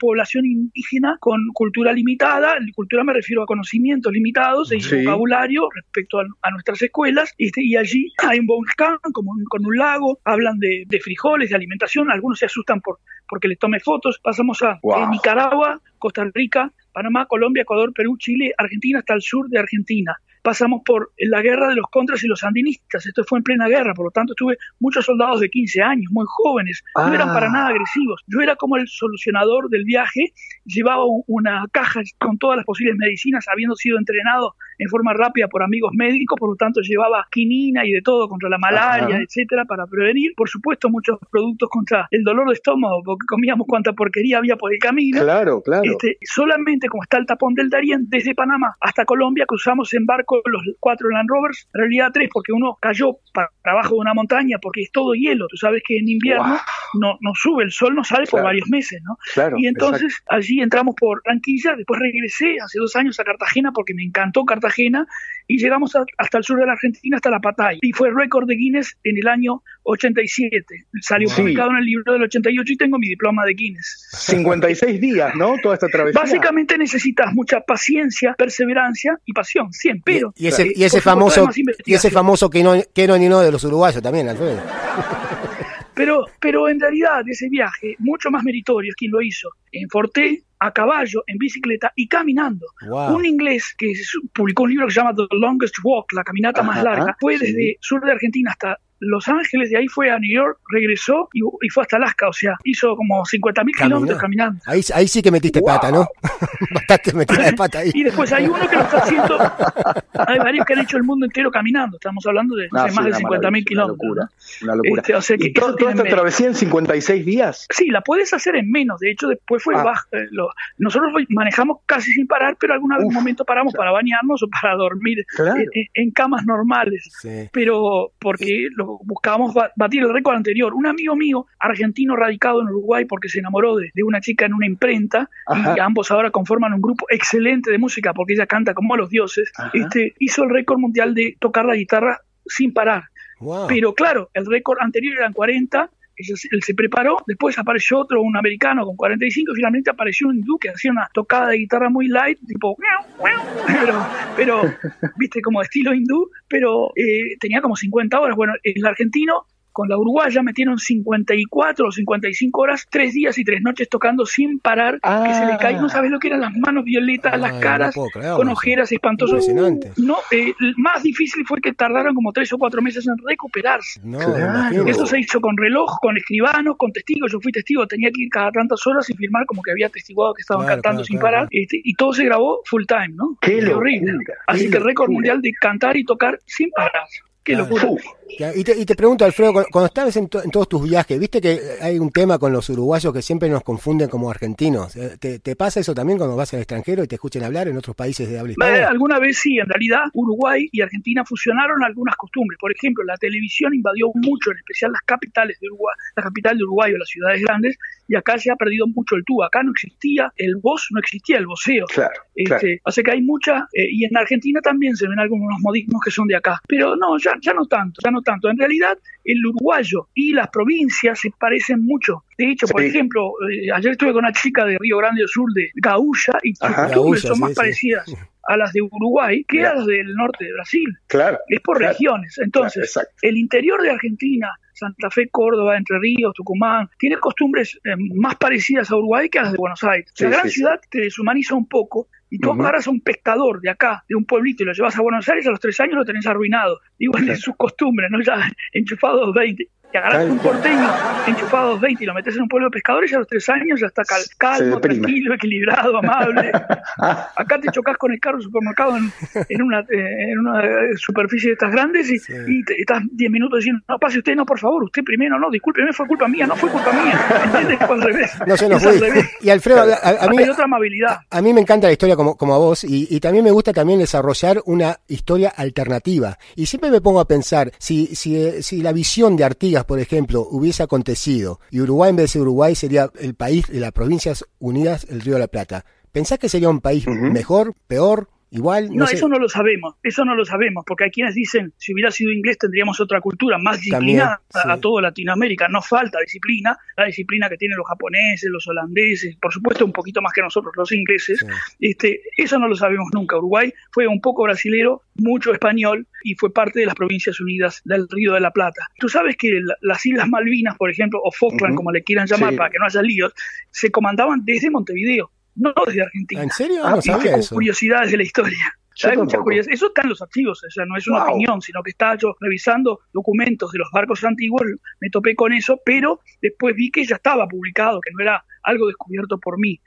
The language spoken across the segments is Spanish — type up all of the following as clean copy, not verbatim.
población indígena con cultura limitada. Cultura me refiero a conocimientos limitados y vocabulario respecto a nuestras escuelas, y allí hay un volcán con un lago, hablan de frijoles, de alimentación, algunos se asustan porque les tome fotos. Pasamos a Nicaragua, Costa Rica, Panamá, Colombia, Ecuador, Perú, Chile, Argentina, hasta el sur de Argentina. Pasamos por la guerra de los contras y los sandinistas. Esto fue en plena guerra, por lo tanto tuve muchos soldados de 15 años, muy jóvenes, no eran para nada agresivos. Yo era como el solucionador del viaje, llevaba una caja con todas las posibles medicinas, habiendo sido entrenado en forma rápida por amigos médicos, por lo tanto llevaba quinina y de todo contra la malaria, etcétera, para prevenir. Por supuesto, muchos productos contra el dolor de estómago, porque comíamos cuanta porquería había por el camino. Claro. Solamente como está el tapón del Darién, desde Panamá hasta Colombia, cruzamos en barco los 4 Land Rovers, en realidad 3, porque uno cayó para abajo de una montaña, porque es todo hielo. Tú sabes que en invierno no sube, el sol no sale por varios meses, ¿no? Y entonces allí entramos por Barranquilla, después regresé hace 2 años a Cartagena, porque me encantó Cartagena, y llegamos hasta el sur de la Argentina, hasta La Pataya, y fue récord de Guinness en el año 87. Salió publicado en el libro del 88 y tengo mi diploma de Guinness. 56 días, ¿no? Toda esta travesía. Básicamente necesitas mucha paciencia, perseverancia y pasión, siempre. Y ese famoso que no ni no de los uruguayos también, Alfredo. Pero en realidad ese viaje, mucho más meritorio es quien lo hizo en Forté, a caballo, en bicicleta y caminando. Un inglés que publicó un libro que se llama The Longest Walk, la caminata más larga, fue desde sur de Argentina hasta Los Ángeles, de ahí fue a New York, regresó y fue hasta Alaska, o sea, hizo como 50.000 kilómetros caminando. Ahí sí que metiste pata, ¿no? Bastante metida de pata ahí. Y después hay uno que lo está haciendo, hay varios que han hecho el mundo entero caminando, estamos hablando de más de 50.000 kilómetros. Una locura. O sea que ¿Y toda esta travesía en 56 días? Sí, la puedes hacer en menos, de hecho después fue baja. Nosotros manejamos casi sin parar, pero algún momento paramos para bañarnos o para dormir en camas normales, pero porque buscábamos batir el récord anterior. Un amigo mío, argentino radicado en Uruguay porque se enamoró de una chica en una imprenta, y ambos ahora conforman un grupo excelente de música porque ella canta como los dioses, hizo el récord mundial de tocar la guitarra sin parar. Pero claro, el récord anterior eran 40, él se preparó, después apareció otro, un americano con 45, y finalmente apareció un hindú que hacía una tocada de guitarra muy light, tipo pero viste, como de estilo hindú, pero tenía como 50 horas. Bueno, el argentino con la uruguaya metieron 54 o 55 horas, 3 días y 3 noches tocando sin parar, que se le caían, no sabes lo que eran las manos violetas, las caras, con ojeras espantosas. No, más difícil fue que tardaron como 3 o 4 meses en recuperarse. Eso se hizo con reloj, con escribanos, con testigos. Yo fui testigo, tenía que ir cada tantas horas y firmar como que había testiguado que estaban cantando sin parar, y todo se grabó full time, ¿no? Qué horrible. Así que el récord mundial de cantar y tocar sin parar. ¡Qué locura! Y te pregunto, Alfredo, cuando estabas en todos tus viajes, viste que hay un tema con los uruguayos que siempre nos confunden como argentinos. ¿Te pasa eso también cuando vas al extranjero y te escuchan hablar en otros países de habla hispana? Alguna vez sí, en realidad Uruguay y Argentina fusionaron algunas costumbres. Por ejemplo, la televisión invadió mucho, en especial las capitales de Uruguay, la capital de Uruguay o las ciudades grandes, y acá se ha perdido mucho el tú. Acá no existía el voz, no existía el voceo. Así que hay mucha, y en Argentina también se ven algunos modismos que son de acá. Pero no, ya no tanto. En realidad, el uruguayo y las provincias se parecen mucho. De hecho, por ejemplo, ayer estuve con una chica de Río Grande do Sul, de Gaúcha, y sus costumbres son más parecidas a las de Uruguay que a las del norte de Brasil. Es por regiones. Entonces, el interior de Argentina, Santa Fe, Córdoba, Entre Ríos, Tucumán, tiene costumbres más parecidas a Uruguay que a las de Buenos Aires. La gran ciudad te deshumaniza un poco, y tú agarras a un pescador de acá, de un pueblito, y lo llevas a Buenos Aires, a los 3 años lo tenés arruinado. Igual de sus costumbres, ¿no? Ya enchufados 20. Y agarras un porteño enchufado 20 y lo metes en un pueblo de pescadores, y a los 3 años ya está calmo, tranquilo, equilibrado, amable. Acá te chocas con el carro del supermercado en una superficie de estas grandes y te estás 10 minutos diciendo, no, pase usted, no, por favor, usted primero, no, discúlpeme, fue culpa mía, no fue culpa mía. ¿Entiendes? Fue al revés. No se nos fue. Y Alfredo, a mí, hay otra amabilidad. A mí me encanta la historia como a vos, y también me gusta también desarrollar una historia alternativa. Y siempre me pongo a pensar, si la visión de Artigas, por ejemplo, hubiese acontecido y Uruguay, en vez de ser Uruguay, sería el país de las Provincias Unidas, el Río de la Plata, ¿pensás que sería un país mejor, peor? Igual, no sé. Eso no lo sabemos, porque hay quienes dicen, si hubiera sido inglés tendríamos otra cultura más disciplinada. También, sí. A toda Latinoamérica nos falta disciplina, la disciplina que tienen los japoneses, los holandeses, por supuesto un poquito más que nosotros, los ingleses. Sí. Eso no lo sabemos nunca. Uruguay fue un poco brasilero, mucho español, y fue parte de las Provincias Unidas del Río de la Plata. Tú sabes que las Islas Malvinas, por ejemplo, o Falkland, como le quieran llamar, para que no haya líos, se comandaban desde Montevideo, no desde Argentina. ¿En serio? No sabía eso. Curiosidades de la historia. ¿Sabes? Muchas curiosidades. Eso está en los archivos, o sea, no es una opinión, sino que estaba yo revisando documentos de los barcos antiguos, me topé con eso, pero después vi que ya estaba publicado, que no era algo descubierto por mí.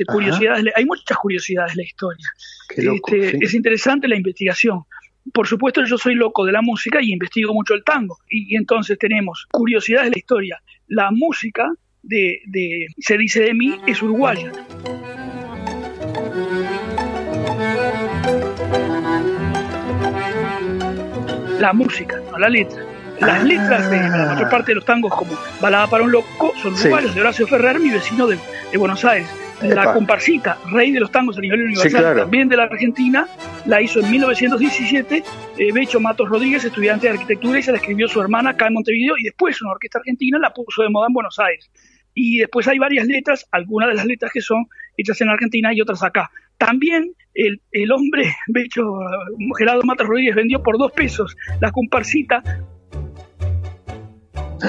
Curiosidades, hay muchas curiosidades de la historia. Loco, sí. Es interesante la investigación. Por supuesto, yo soy loco de la música y investigo mucho el tango. Y entonces tenemos curiosidades de la historia. La música de Se dice de mí es uruguaya. La música, no la letra. Las letras de la mayor parte de los tangos, como Balada para un loco, son uruguayos, de Horacio Ferrer, mi vecino de Buenos Aires. La comparsita, rey de los tangos a nivel universal, también de la Argentina, la hizo en 1917 Becho Matos Rodríguez, estudiante de arquitectura, y se la escribió su hermana acá en Montevideo, y después una orquesta argentina la puso de moda en Buenos Aires. Y después hay varias letras, algunas de las letras que son hechas en Argentina y otras acá. También el hombre Becho Gerardo Matos Rodríguez vendió por 2 pesos la comparsita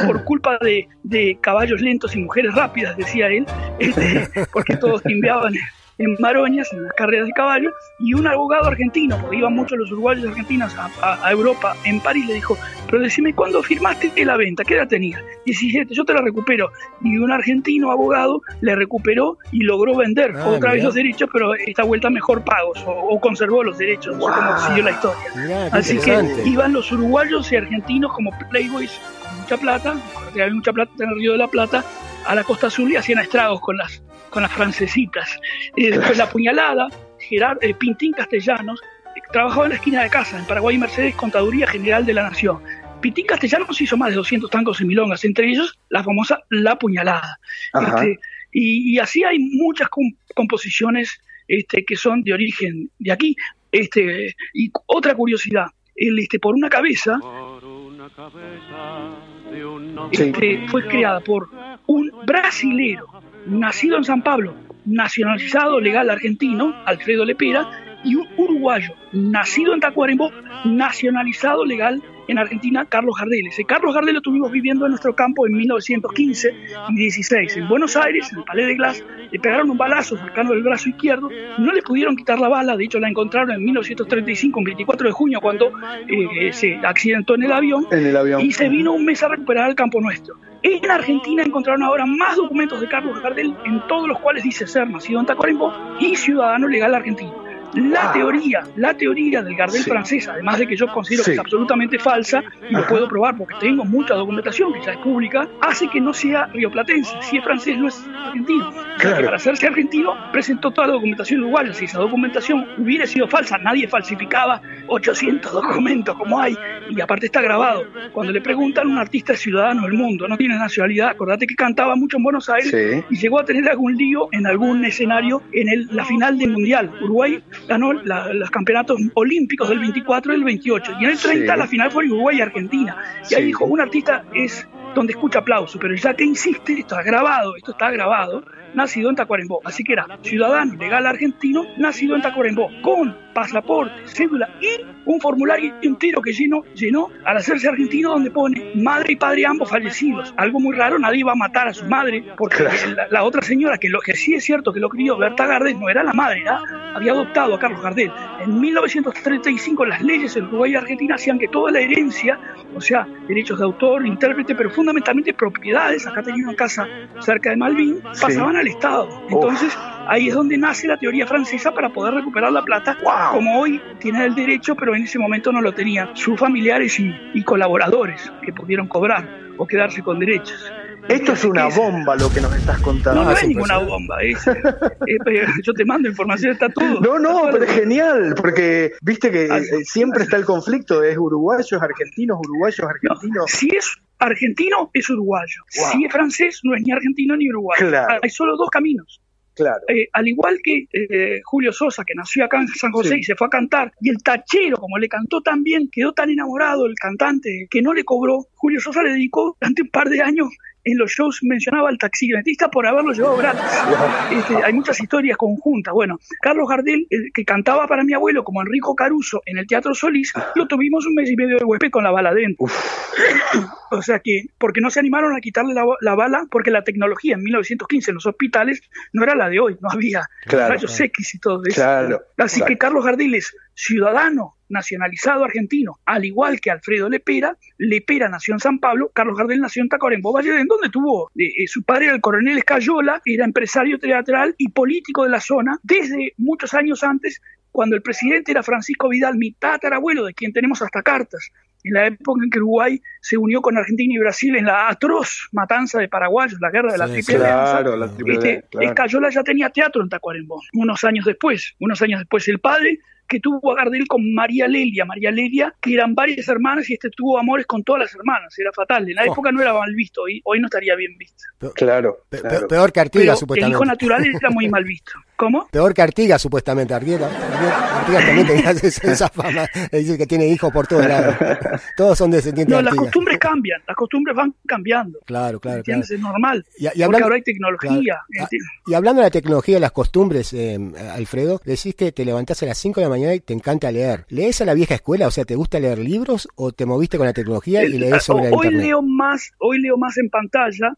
por culpa de caballos lentos y mujeres rápidas, decía él, porque todos timbeaban en Maroñas, en las carreras de caballo, y un abogado argentino, porque iban muchos los uruguayos argentinos a Europa, en París, le dijo, pero decime, ¿cuándo firmaste la venta? ¿Qué edad tenías? 17, yo te la recupero. Y un argentino abogado le recuperó y logró vender otra vez los derechos, pero esta vuelta mejor pagos, o conservó los derechos, no sé cómo siguió la historia. Así que iban los uruguayos y argentinos como playboys con mucha plata, porque había mucha plata en el Río de la Plata, a la Costa Azul, y hacían estragos con las francesitas. Después la puñalada, Pintín Castellanos, trabajaba en la esquina de casa, en Paraguay Mercedes, Contaduría General de la Nación. Pintín Castellanos hizo más de 200 tangos y milongas, entre ellos la famosa La Puñalada. Y así hay muchas composiciones que son de origen de aquí. Y otra curiosidad, por una cabeza, fue creada por un brasilero nacido en San Pablo, nacionalizado legal argentino, Alfredo Lepera, y un uruguayo nacido en Tacuarembó, nacionalizado legal en Argentina, Carlos Gardel. Ese Carlos Gardel lo estuvimos viviendo en nuestro campo en 1915 y 16. En Buenos Aires, en el Palais de Glass, le pegaron un balazo cercano del brazo izquierdo, no le pudieron quitar la bala, de hecho la encontraron en 1935, un 24 de junio, cuando se accidentó en el avión, y se vino un mes a recuperar al campo nuestro. En Argentina encontraron ahora más documentos de Carlos Gardel, en todos los cuales dice ser nacido en Tacuarembó y ciudadano legal argentino. La teoría del Gardel francés, además de que yo considero que es absolutamente falsa, y lo puedo probar porque tengo mucha documentación que ya es pública, hace que no sea rioplatense. Si es francés, no es argentino. Claro. Para hacerse argentino, presentó toda la documentación uruguaya. Si esa documentación hubiera sido falsa, nadie falsificaba 800 documentos como hay, y aparte está grabado. Cuando le preguntan, un artista es ciudadano del mundo, no tiene nacionalidad. Acordate que cantaba mucho en Buenos Aires y llegó a tener algún lío en algún escenario en la final del Mundial. Uruguay ganó los campeonatos olímpicos del 24 y el 28, y en el 30 la final fue Uruguay y Argentina, y ahí dijo, un artista es donde escucha aplauso, pero ya que insiste, esto está grabado, nacido en Tacuarembó, así que era ciudadano legal argentino, nacido en Tacuarembó, con pasaporte, cédula y un formulario entero que llenó al hacerse argentino, donde pone madre y padre ambos fallecidos. Algo muy raro, nadie iba a matar a su madre, porque la otra señora, que sí es cierto que lo crió, Berta Gardel, no era la madre, había adoptado a Carlos Gardel. En 1935 las leyes en Uruguay y Argentina hacían que toda la herencia, o sea, derechos de autor, intérprete, pero fundamentalmente propiedades, acá tenía una casa cerca de Malvin, pasaban al Estado. Entonces ahí es donde nace la teoría francesa para poder recuperar la plata, como hoy tienen el derecho, pero en ese momento no lo tenían sus familiares y colaboradores que pudieron cobrar o quedarse con derechos. Esto es una bomba lo que nos estás contando. No es ninguna bomba. Yo te mando información, está todo. No, pero es genial, porque viste que siempre está el conflicto, es uruguayos, argentinos. No, si es argentino, es uruguayo. Si es francés, no es ni argentino ni uruguayo. Claro. Hay solo 2 caminos. Claro. Al igual que Julio Sosa, que nació acá en San José y se fue a cantar, y el tachero, como le cantó tan bien, quedó tan enamorado el cantante que no le cobró. Julio Sosa le dedicó durante un par de años en los shows, mencionaba al taximetista por haberlo llevado gratis. Hay muchas historias conjuntas. Bueno, Carlos Gardel, que cantaba para mi abuelo como Enrico Caruso en el Teatro Solís, lo tuvimos un mes y medio de huésped con la bala dentro. O sea que, porque no se animaron a quitarle la bala, porque la tecnología en 1915 en los hospitales no era la de hoy, no había rayos X y todo eso. Claro, Así que Carlos Gardel es ciudadano nacionalizado argentino, al igual que Alfredo Lepera. Lepera nació en San Pablo, Carlos Gardel nació en Tacuarembó, Valle, donde tuvo su padre era el coronel Escayola, era empresario teatral y político de la zona desde muchos años antes, cuando el presidente era Francisco Vidal, mi tatarabuelo, de quien tenemos hasta cartas, en la época en que Uruguay se unió con Argentina y Brasil en la atroz matanza de paraguayos, la guerra de la Triple Alianza. Escayola ya tenía teatro en Tacuarembó, unos años después el padre, que tuvo a Gardel con María Lelia, que eran varias hermanas, y tuvo amores con todas las hermanas, era fatal. En la época no era mal visto, hoy no estaría bien visto. Claro. Peor que Artigas, pero supuestamente. El hijo natural era muy mal visto. ¿Cómo? Peor que Artigas, supuestamente. Artigas también tenía esa fama, dice que tiene hijos por todos lados. Todos son descendientes de Artigas. Las costumbres cambian, las costumbres van cambiando. Claro. Es normal, y porque ahora hay tecnología. Claro. Y hablando de la tecnología y las costumbres, Alfredo, decís que te levantás a las 5 de la mañana y te encanta leer. ¿Lees a la vieja escuela? O sea, ¿te gusta leer libros o te moviste con la tecnología y lees sobre la internet? Hoy leo más en pantalla,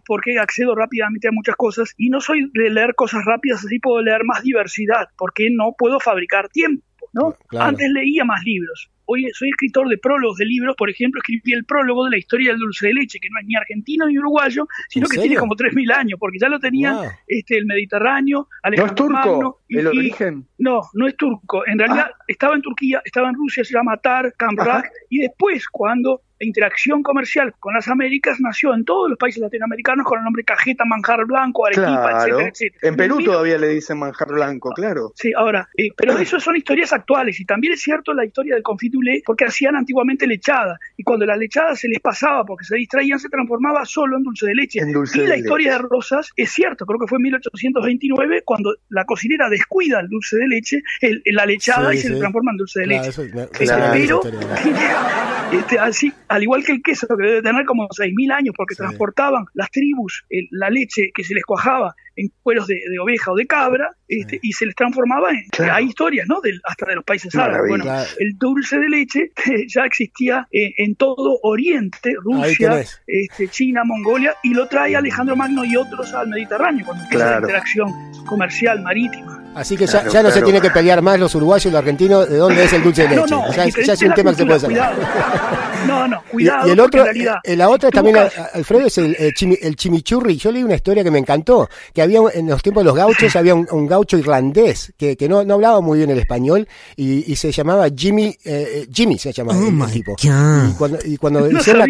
porque accedo rápidamente a muchas cosas, y no soy de leer cosas rápidas, así puedo leer más diversidad, porque no puedo fabricar tiempo, ¿no? Claro. Antes leía más libros. Hoy soy escritor de prólogos de libros. Por ejemplo, escribí el prólogo de la historia del dulce de leche, que no es ni argentino ni uruguayo, sino que tiene como 3.000 años, porque ya lo tenía el Mediterráneo, Alejandro Magno. ¿No es turco el origen? No es turco. En realidad estaba en Turquía, estaba en Rusia, se llama Tar, Kamrak, y después, cuando la interacción comercial con las Américas, nació en todos los países latinoamericanos con el nombre cajeta, manjar blanco, arequipa, etcétera. En Perú todavía le dicen manjar blanco, claro. Sí, ahora, pero eso son historias actuales, y también es cierto la historia del confitulé, porque hacían antiguamente lechada, y cuando la lechada se les pasaba porque se distraían, se transformaba solo en dulce de leche. La historia de Rosas es cierto, creo que fue en 1829, cuando la cocinera descuida el dulce de leche, la lechada, y se le transforma en dulce de leche. Pero así, al igual que el queso, que debe tener como 6.000 años, porque transportaban las tribus la leche que se les cuajaba en cueros de oveja o de cabra, y se les transformaba en... Hay historias, ¿no? Hasta de los países árabes. Bueno, el dulce de leche ya existía en todo Oriente, Rusia, China, Mongolia, y lo trae Alejandro Magno y otros al Mediterráneo, cuando empieza la interacción comercial marítima. Así que ya no se tiene que pelear más los uruguayos y los argentinos de dónde es el dulce de leche. Ya es un tema que se puede saber. Cuidado. Y el otro, la otra también, Alfredo, es el chimichurri. Yo leí una historia que me encantó, que había en los tiempos de los gauchos, había un gaucho irlandés que no hablaba muy bien el español, y se llamaba Jimmy se llamaba el tipo. Y cuando hicieron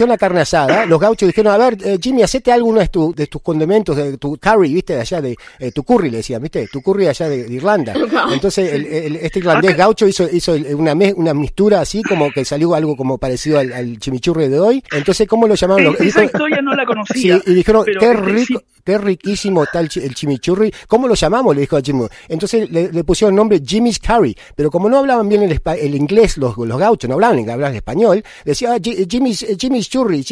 la carne asada, los gauchos dijeron, a ver, Jimmy, hacete alguno de tus condimentos, de tu curry, viste, de allá, de tu curry, le decían, viste, tu curry allá de Irlanda. Entonces este irlandés gaucho hizo una mixtura así, como que salió algo como parecido al chimichurri de hoy. Entonces, ¿cómo lo llamaban? Esa historia no la conocía. Sí, y dijeron, qué riquísimo está el chimichurri. ¿Cómo lo llamamos? Le dijo a Jimmy. Entonces le pusieron el nombre Jimmy's Curry. Pero como no hablaban bien el inglés, los gauchos no hablaban español, decía Jimmy's Churri,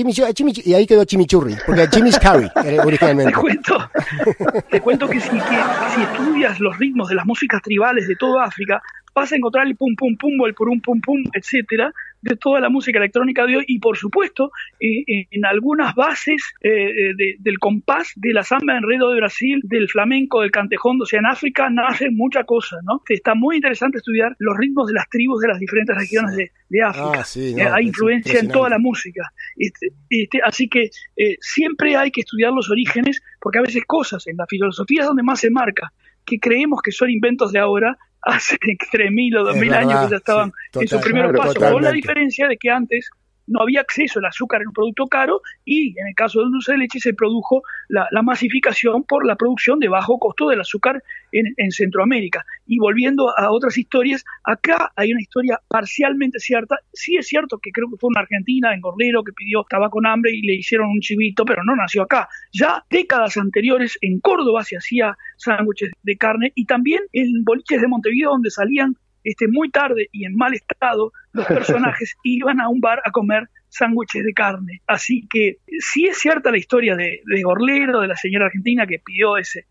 y ahí quedó chimichurri, porque Jimmy's Curry originalmente. Te cuento que si estudias los ritmos de las músicas tribales de toda África, vas a encontrar el pum pum pum, el purum pum pum, etcétera, de toda la música electrónica de hoy, y por supuesto en algunas bases del compás de la samba enredo de Brasil, del flamenco, del cantejón. O sea, en África nace mucha cosa, ¿no? Está muy interesante estudiar los ritmos de las tribus de las diferentes regiones de África. Hay influencia en toda la música. Así que siempre hay que estudiar los orígenes, porque a veces cosas en la filosofía es donde más se marca, que creemos que son inventos de ahora, hace 3.000 o 2.000 años que ya estaban en su primer paso. Con la diferencia de que antes no había acceso al azúcar, en un producto caro, y en el caso del dulce de leche se produjo la masificación por la producción de bajo costo del azúcar en Centroamérica. Y volviendo a otras historias, acá hay una historia parcialmente cierta. Sí es cierto que creo que fue una argentina en Gordero que pidió estaba con hambre y le hicieron un chivito, pero no nació acá. Ya décadas anteriores en Córdoba se hacía sándwiches de carne, y también en boliches de Montevideo, donde salían muy tarde y en mal estado los personajes iban a un bar a comer sándwiches de carne. Así que sí es cierta la historia de Gorlero, de la señora argentina que pidió ese